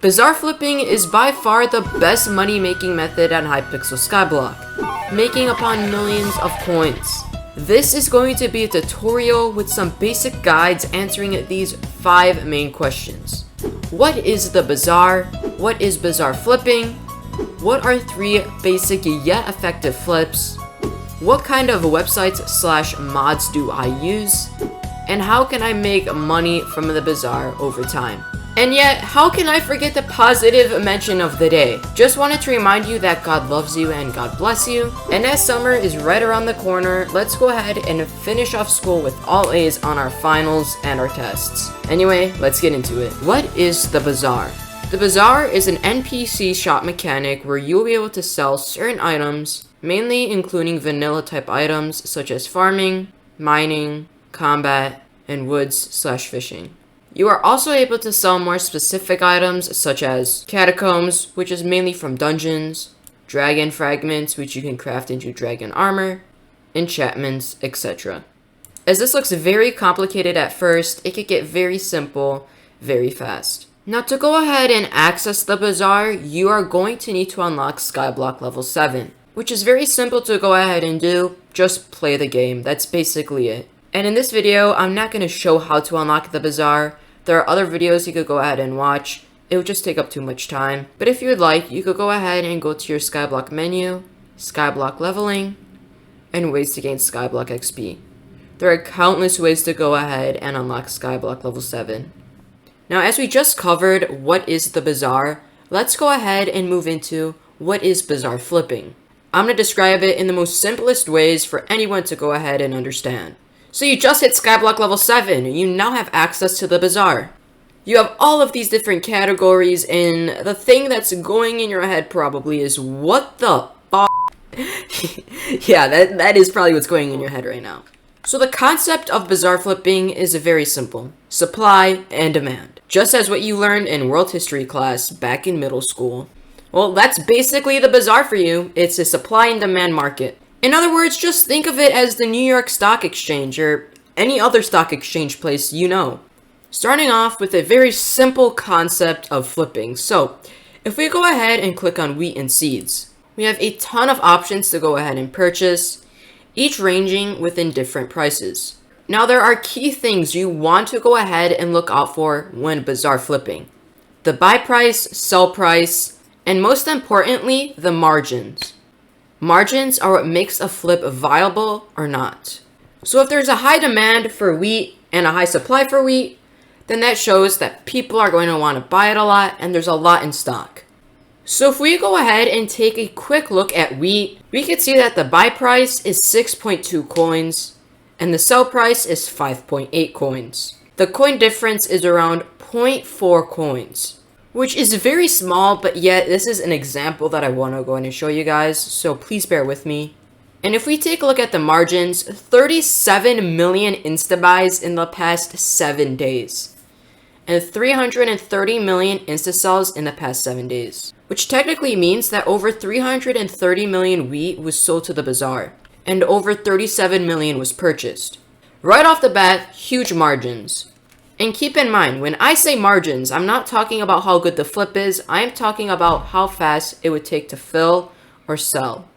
Bazaar flipping is by far the best money-making method on Hypixel Skyblock, making upon millions of coins. This is going to be a tutorial with some basic guides answering these 5 main questions. What is the Bazaar? What is Bazaar flipping? What are 3 basic yet effective flips? What kind of websites/mods do I use? And how can I make money from the Bazaar over time? And yet, how can I forget the positive mention of the day? Just wanted to remind you that God loves you and God bless you. And as summer is right around the corner, let's go ahead and finish off school with all A's on our finals and our tests. Anyway, let's get into it. What is the Bazaar? The Bazaar is an NPC shop mechanic where you'll be able to sell certain items, mainly including vanilla type items such as farming, mining, combat, and woods/fishing. You are also able to sell more specific items such as catacombs, which is mainly from dungeons, dragon fragments, which you can craft into dragon armor, enchantments, etc. As this looks very complicated at first, it could get very simple very fast. Now to go ahead and access the Bazaar, you are going to need to unlock Skyblock level 7, which is very simple to go ahead and do. Just play the game, that's basically it. And in this video, I'm not going to show how to unlock the Bazaar. There are other videos you could go ahead and watch. It would just take up too much time. But if you would like, you could go ahead and go to your Skyblock menu, Skyblock leveling, and ways to gain Skyblock XP. There are countless ways to go ahead and unlock Skyblock level 7. Now, as we just covered what is the Bazaar, let's go ahead and move into what is Bazaar flipping. I'm going to describe it in the most simplest ways for anyone to go ahead and understand. So you just hit Skyblock level 7, and you now have access to the Bazaar. You have all of these different categories, and the thing that's going in your head probably is, what the f***? Yeah, that is probably what's going in your head right now. So the concept of Bazaar flipping is very simple. Supply and demand. Just as what you learned in world history class back in middle school. Well, that's basically the Bazaar for you. It's a supply and demand market. In other words, just think of it as the New York Stock Exchange or any other stock exchange place you know. Starting off with a very simple concept of flipping. So, if we go ahead and click on wheat and seeds, we have a ton of options to go ahead and purchase, each ranging within different prices. Now, there are key things you want to go ahead and look out for when Bazaar flipping. The buy price, sell price, and most importantly, the margins. Margins are what makes a flip viable or not. So if there's a high demand for wheat and a high supply for wheat, then that shows that people are going to want to buy it a lot and there's a lot in stock. So if we go ahead and take a quick look at wheat, we can see that the buy price is 6.2 coins and the sell price is 5.8 coins. The coin difference is around 0.4 coins. Which is very small, but yet this is an example that I want to go in and show you guys, so please bear with me. And if we take a look at the margins, 37 million insta-buys in the past 7 days. And 330 million insta-sells in the past 7 days. Which technically means that over 330 million wheat was sold to the Bazaar. And over 37 million was purchased. Right off the bat, huge margins. And keep in mind, when I say margins, I'm not talking about how good the flip is, I'm talking about how fast it would take to fill or sell.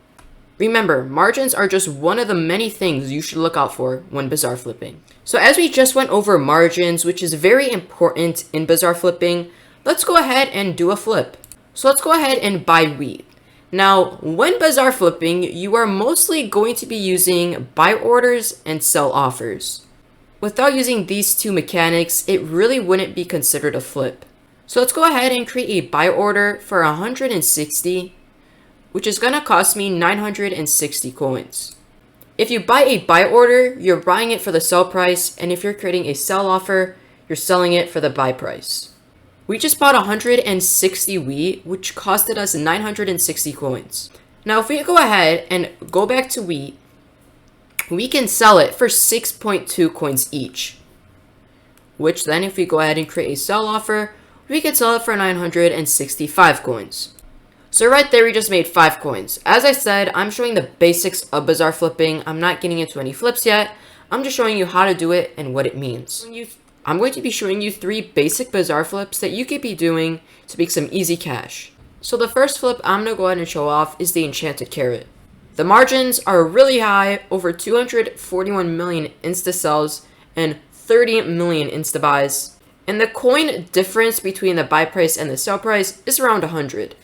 Remember, margins are just one of the many things you should look out for when Bazaar flipping. So as we just went over margins, which is very important in Bazaar flipping, let's go ahead and do a flip. So let's go ahead and buy wheat. Now, when Bazaar flipping, you are mostly going to be using buy orders and sell offers. Without using these 2 mechanics, it really wouldn't be considered a flip. So let's go ahead and create a buy order for 160, which is going to cost me 960 coins. If you buy a buy order, you're buying it for the sell price, and if you're creating a sell offer, you're selling it for the buy price. We just bought 160 wheat, which costed us 960 coins. Now if we go ahead and go back to wheat, we can sell it for 6.2 coins each. Which then, if we go ahead and create a sell offer, we can sell it for 965 coins. So right there, we just made 5 coins. As I said, I'm showing the basics of Bazaar flipping. I'm not getting into any flips yet. I'm just showing you how to do it and what it means. When you I'm going to be showing you 3 basic Bazaar flips that you could be doing to make some easy cash. So the first flip I'm going to go ahead and show off is the Enchanted Carrot. The margins are really high, over 241 million insta sells and 30 million insta buys. And the coin difference between the buy price and the sell price is around 100.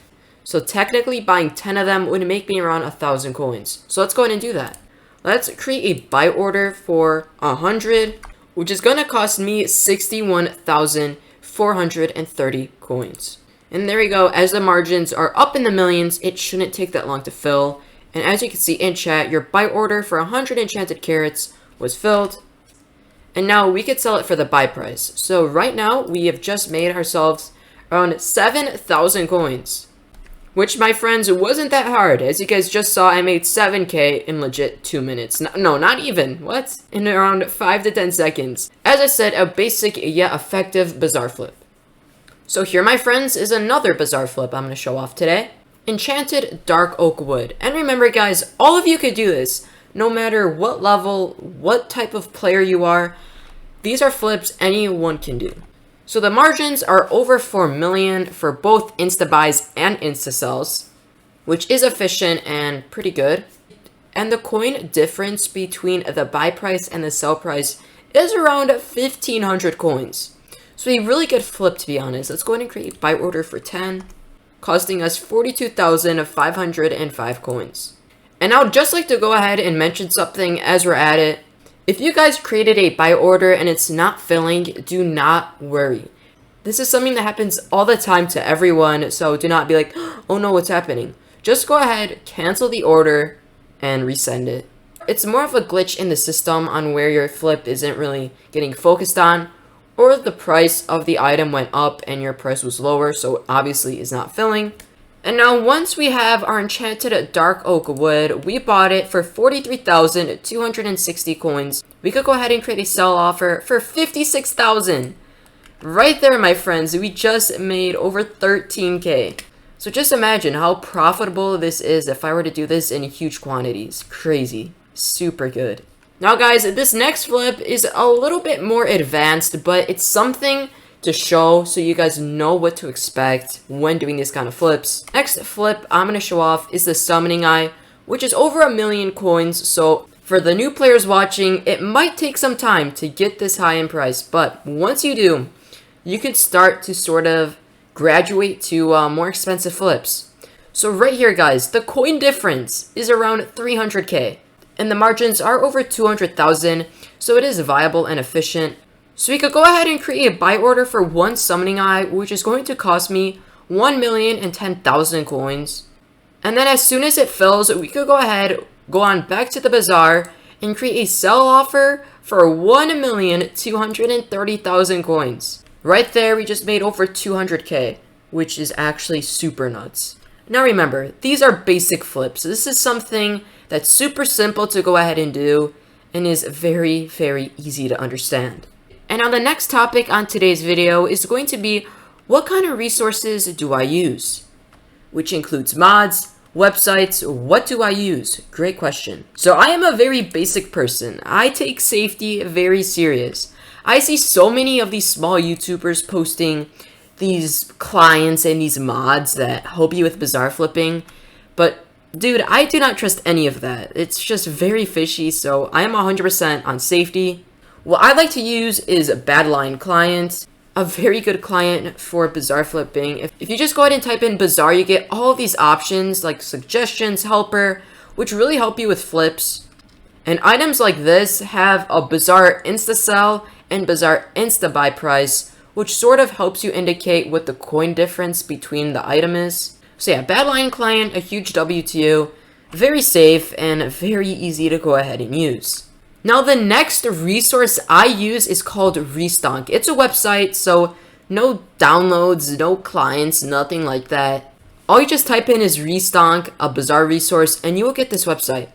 So technically buying 10 of them would make me around 1,000 coins. So let's go ahead and do that. Let's create a buy order for 100, which is going to cost me 61,430 coins. And there we go. As the margins are up in the millions, it shouldn't take that long to fill. And as you can see in chat, your buy order for 100 enchanted carrots was filled. And now we could sell it for the buy price. So right now, we have just made ourselves around 7,000 coins. Which, my friends, wasn't that hard. As you guys just saw, I made 7k in legit 2 minutes. No, not even. What? In around 5 to 10 seconds. As I said, a basic yet effective Bazaar flip. So here, my friends, is another Bazaar flip I'm going to show off today. Enchanted Dark Oak Wood. And remember, guys, all of you could do this. No matter what level, what type of player you are. These are flips anyone can do. So the margins are over 4 million for both insta buys and insta sells, which is efficient and pretty good. And the coin difference between the buy price and the sell price is around 1,500 coins. So a really good flip, to be honest. Let's go ahead and create a buy order for 10, costing us 42,505 coins. And I would just like to go ahead and mention something as we're at it. If you guys created a buy order and it's not filling, do not worry. This is something that happens all the time to everyone, so do not be like, oh no, what's happening? Just go ahead, cancel the order, and resend it. It's more of a glitch in the system on where your flip isn't really getting focused on, or the price of the item went up and your price was lower, so obviously is not filling. And now once we have our Enchanted Dark Oak Wood, we bought it for 43,260 coins. We could go ahead and create a sell offer for 56,000. Right there, my friends, we just made over 13k. So just imagine how profitable this is if I were to do this in huge quantities. Crazy. Super good. Now guys, this next flip is a little bit more advanced, but it's something to show so you guys know what to expect when doing these kind of flips. Next flip I'm going to show off is the Summoning Eye, which is over 1 million coins. So for the new players watching, it might take some time to get this high in price, but once you do, you can start to sort of graduate to more expensive flips. So right here, guys, the coin difference is around 300k, and the margins are over 200,000, so it is viable and efficient. So we could go ahead and create a buy order for 1 Summoning Eye, which is going to cost me 1,010,000 coins. And then as soon as it fills, we could go ahead, go on back to the Bazaar, and create a sell offer for 1,230,000 coins. Right there, we just made over 200k, which is actually super nuts. Now remember, these are basic flips. This is something that's super simple to go ahead and do, and is very, very easy to understand. And now the next topic on today's video is going to be, what kind of resources do I use? Which includes mods, websites, what do I use? Great question. So I am a very basic person. I take safety very serious. I see so many of these small YouTubers posting these clients and these mods that help you with Bazaar flipping. But dude, I do not trust any of that. It's just very fishy, so I am 100% on safety. What I like to use is Badline Client, a very good client for Bazaar flipping. If you just go ahead and type in Bazaar, you get all of these options like suggestions, helper, which really help you with flips. And items like this have a Bazaar Insta Sell and Bazaar Insta Buy price, which sort of helps you indicate what the coin difference between the item is. So yeah, Badline Client, a huge W to you, very safe and very easy to go ahead and use. Now the next resource I use is called Restonk. It's a website, so no downloads, no clients, nothing like that. All you just type in is Restonk, a Bazaar resource, and you will get this website,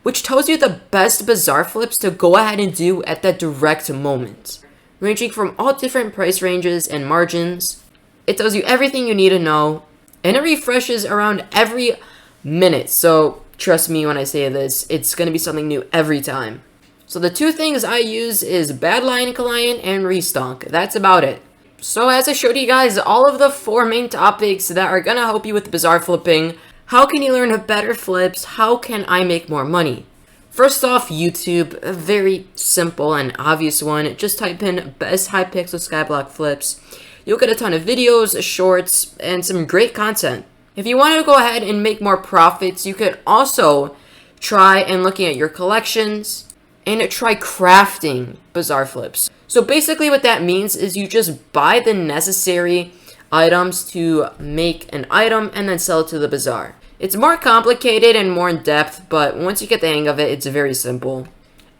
which tells you the best Bazaar flips to go ahead and do at that direct moment, ranging from all different price ranges and margins. It tells you everything you need to know, and it refreshes around every minute, so trust me when I say this, it's going to be something new every time. So the two things I use is bad line client and restonk. That's about it. So as I showed you guys, all of the 4 main topics that are gonna help you with Bazaar flipping. How can you learn better flips? How can I make more money? First off, YouTube, a very simple and obvious one. Just type in best Hypixel Skyblock flips. You'll get a ton of videos, shorts, and some great content. If you want to go ahead and make more profits, you could also try and looking at your collections and try crafting Bazaar flips. So basically what that means is you just buy the necessary items to make an item and then sell it to the Bazaar. It's more complicated and more in depth, but once you get the hang of it, it's very simple.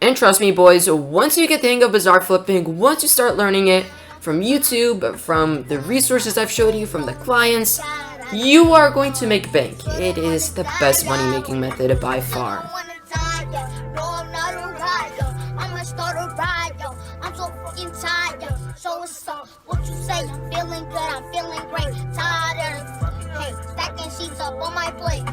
And trust me boys, once you get the hang of Bazaar flipping, once you start learning it from YouTube, from the resources I've showed you, from the clients, you are going to make bank. It is the best money making method by far. So what's up? What you say? I'm feeling good, I'm feeling great. Tired of, hey, stacking sheets up on my plate.